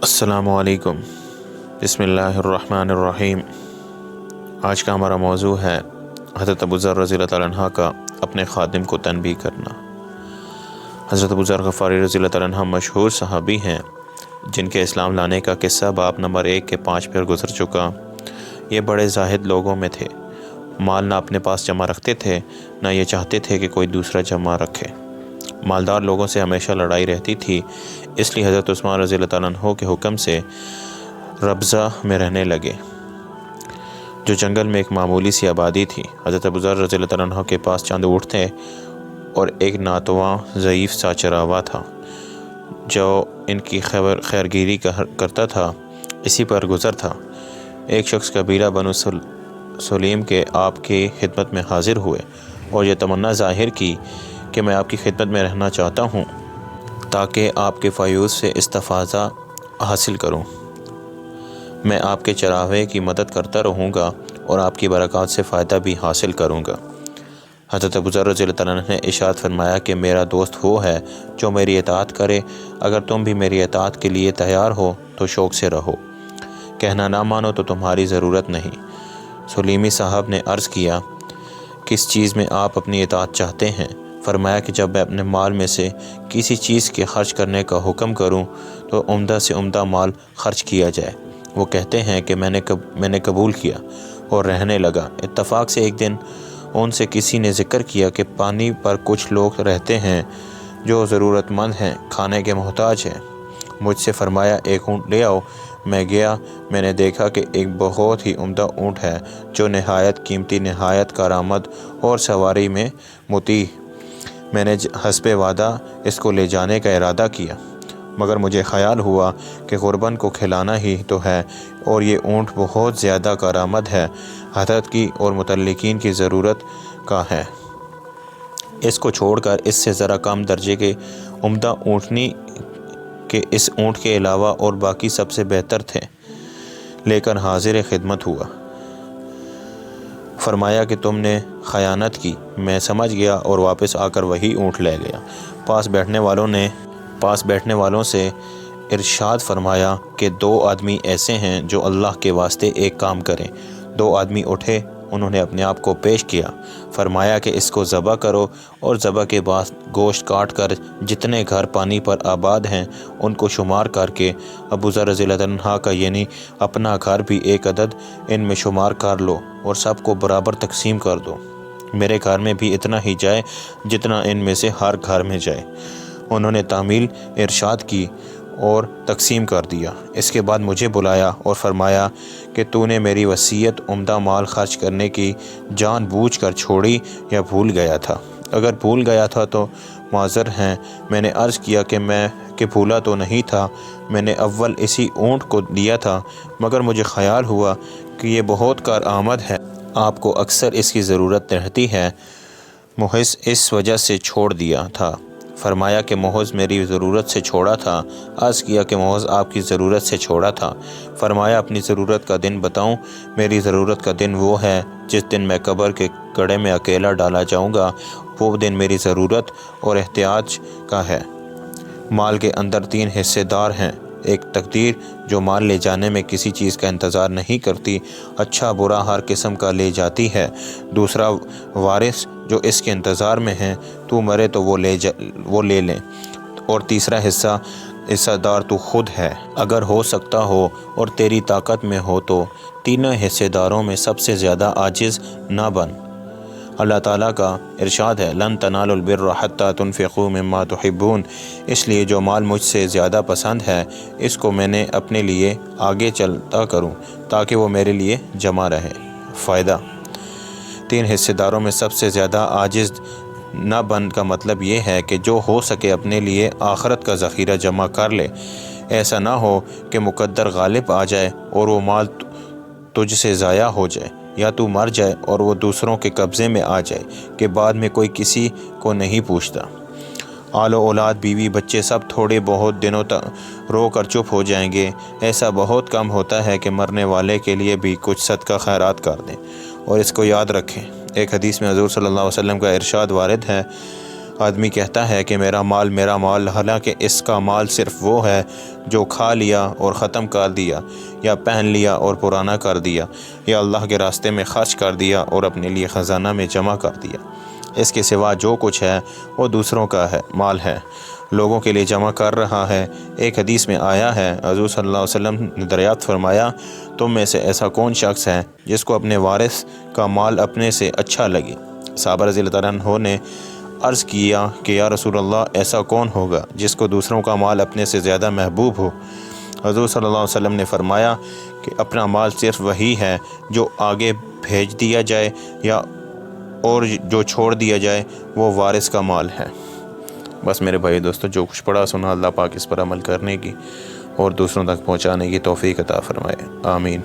السلام علیکم۔ بسم اللہ الرحمن الرحیم۔ آج کا ہمارا موضوع ہے حضرت ابو ذر رضی اللہ تعالیٰ عنہ کا اپنے خادم کو تنبیہ کرنا۔ حضرت ابو ذر غفاری رضی اللہ تعالیٰ عنہ مشہور صحابی ہیں جن کے اسلام لانے کا قصہ باب نمبر 1 کے 5 پر گزر چکا۔ یہ بڑے زاہد لوگوں میں تھے، مال نہ اپنے پاس جمع رکھتے تھے نہ یہ چاہتے تھے کہ کوئی دوسرا جمع رکھے۔ مالدار لوگوں سے ہمیشہ لڑائی رہتی تھی، اس لیے حضرت عثمان رضی اللہ تعالیٰ عنہ کے حکم سے ربضہ میں رہنے لگے، جو جنگل میں ایک معمولی سی آبادی تھی۔ حضرت ابو ذر رضی اللہ تعالیٰ عنہ کے پاس چند اونٹ تھے اور ایک ناتواں ضعیف سا چراوا تھا جو ان کی خیرگیری کرتا تھا، اسی پر گزر تھا۔ ایک شخص قبیلہ بنو سلیم کے آپ کی خدمت میں حاضر ہوئے اور یہ تمنا ظاہر کی کہ میں آپ کی خدمت میں رہنا چاہتا ہوں تاکہ آپ کے فیوض سے استفادہ حاصل کروں۔ میں آپ کے چراوے کی مدد کرتا رہوں گا اور آپ کی برکات سے فائدہ بھی حاصل کروں گا۔ حضرت ابو ذر رضی اللہ تعالیٰ عنہ نے ارشاد فرمایا کہ میرا دوست وہ ہے جو میری اطاعت کرے، اگر تم بھی میری اطاعت کے لیے تیار ہو تو شوق سے رہو، کہنا نہ مانو تو تمہاری ضرورت نہیں۔ سلیمی صاحب نے عرض کیا، کس چیز میں آپ اپنی اطاعت چاہتے ہیں؟ فرمایا کہ جب میں اپنے مال میں سے کسی چیز کے خرچ کرنے کا حکم کروں تو عمدہ سے عمدہ مال خرچ کیا جائے۔ وہ کہتے ہیں کہ میں نے قبول کیا اور رہنے لگا۔ اتفاق سے ایک دن ان سے کسی نے ذکر کیا کہ پانی پر کچھ لوگ رہتے ہیں جو ضرورت مند ہیں، کھانے کے محتاج ہیں۔ مجھ سے فرمایا ایک اونٹ لے آؤ۔ میں گیا، میں نے دیکھا کہ ایک بہت ہی عمدہ اونٹ ہے جو نہایت قیمتی، نہایت کارآمد اور سواری میں مطیع۔ میں نے حسب وعدہ اس کو لے جانے کا ارادہ کیا، مگر مجھے خیال ہوا کہ غرباً کو کھلانا ہی تو ہے اور یہ اونٹ بہت زیادہ کارآمد ہے، حضرت کی اور متعلقین کی ضرورت کا ہے۔ اس کو چھوڑ کر اس سے ذرا کم درجے کے عمدہ اونٹنی کے اس اونٹ کے علاوہ اور باقی سب سے بہتر تھے لے کر حاضر خدمت ہوا۔ فرمایا کہ تم نے خیانت کی۔ میں سمجھ گیا اور واپس آ کر وہی اونٹ لے گیا۔ پاس بیٹھنے والوں سے ارشاد فرمایا کہ 2 آدمی ایسے ہیں جو اللہ کے واسطے ایک کام کریں۔ 2 آدمی اٹھے، انہوں نے اپنے آپ کو پیش کیا۔ فرمایا کہ اس کو ذبح کرو اور ذبح کے بعد گوشت کاٹ کر جتنے گھر پانی پر آباد ہیں ان کو شمار کر کے ابو ذر رضی اللہ عنہ کا یعنی اپنا گھر بھی ایک عدد ان میں شمار کر لو اور سب کو برابر تقسیم کر دو۔ میرے گھر میں بھی اتنا ہی جائے جتنا ان میں سے ہر گھر میں جائے۔ انہوں نے تعمیل ارشاد کی اور تقسیم کر دیا۔ اس کے بعد مجھے بلایا اور فرمایا کہ تو نے میری وصیت عمدہ مال خرچ کرنے کی جان بوجھ کر چھوڑی یا بھول گیا تھا؟ اگر بھول گیا تھا تو معذر ہیں۔ میں نے عرض کیا کہ بھولا تو نہیں تھا، میں نے اول اسی اونٹ کو دیا تھا، مگر مجھے خیال ہوا کہ یہ بہت کارآمد ہے، آپ کو اکثر اس کی ضرورت رہتی ہے، محض اس وجہ سے چھوڑ دیا تھا۔ فرمایا کہ محض میری ضرورت سے چھوڑا تھا؟ عرض کیا کہ محض آپ کی ضرورت سے چھوڑا تھا۔ فرمایا اپنی ضرورت کا دن بتاؤں؟ میری ضرورت کا دن وہ ہے جس دن میں قبر کے گڑھے میں اکیلا ڈالا جاؤں گا، وہ دن میری ضرورت اور احتیاج کا ہے۔ مال کے اندر 3 حصے دار ہیں، ایک تقدیر جو مال لے جانے میں کسی چیز کا انتظار نہیں کرتی، اچھا برا ہر قسم کا لے جاتی ہے۔ دوسرا وارث جو اس کے انتظار میں ہیں، تو مرے تو وہ لے لیں۔ اور تیسرا حصہ دار تو خود ہے، اگر ہو سکتا ہو اور تیری طاقت میں ہو تو تینوں حصے داروں میں سب سے زیادہ عاجز نہ بن۔ اللہ تعالیٰ کا ارشاد ہے، لن تنالوا البر حتی تنفقوا مما تحبون۔ اس لیے جو مال مجھ سے زیادہ پسند ہے اس کو میں نے اپنے لیے آگے چلتا کروں تاکہ وہ میرے لیے جمع رہے۔ فائدہ: 3 حصے داروں میں سب سے زیادہ عاجز نہ بن کا مطلب یہ ہے کہ جو ہو سکے اپنے لیے آخرت کا ذخیرہ جمع کر لے۔ ایسا نہ ہو کہ مقدر غالب آ جائے اور وہ مال تجھ سے ضائع ہو جائے، یا تو مر جائے اور وہ دوسروں کے قبضے میں آ جائے کہ بعد میں کوئی کسی کو نہیں پوچھتا۔ آل و اولاد، بیوی بچے سب تھوڑے بہت دنوں تک رو کر چپ ہو جائیں گے۔ ایسا بہت کم ہوتا ہے کہ مرنے والے کے لیے بھی کچھ صدقہ خیرات کر دیں۔ اور اس کو یاد رکھیں، ایک حدیث میں حضور صلی اللہ علیہ وسلم کا ارشاد وارد ہے، آدمی کہتا ہے کہ میرا مال، حالانکہ اس کا مال صرف وہ ہے جو کھا لیا اور ختم کر دیا، یا پہن لیا اور پرانا کر دیا، یا اللہ کے راستے میں خرچ کر دیا اور اپنے لیے خزانہ میں جمع کر دیا۔ اس کے سوا جو کچھ ہے وہ دوسروں کا ہے، مال ہے، لوگوں کے لیے جمع کر رہا ہے۔ ایک حدیث میں آیا ہے، حضور صلی اللہ علیہ وسلم نے دریافت فرمایا، تم میں سے ایسا کون شخص ہے جس کو اپنے وارث کا مال اپنے سے اچھا لگے؟ صحابہ رضی اللہ عنہ نے عرض کیا کہ یا رسول اللہ، ایسا کون ہوگا جس کو دوسروں کا مال اپنے سے زیادہ محبوب ہو؟ حضور صلی اللہ علیہ وسلم نے فرمایا کہ اپنا مال صرف وہی ہے جو آگے بھیج دیا جائے یا اور جو چھوڑ دیا جائے وہ وارث کا مال ہے۔ بس میرے بھائی دوستو، جو کچھ پڑھا سنا اللہ پاک اس پر عمل کرنے کی اور دوسروں تک پہنچانے کی توفیق عطا فرمائے، آمین۔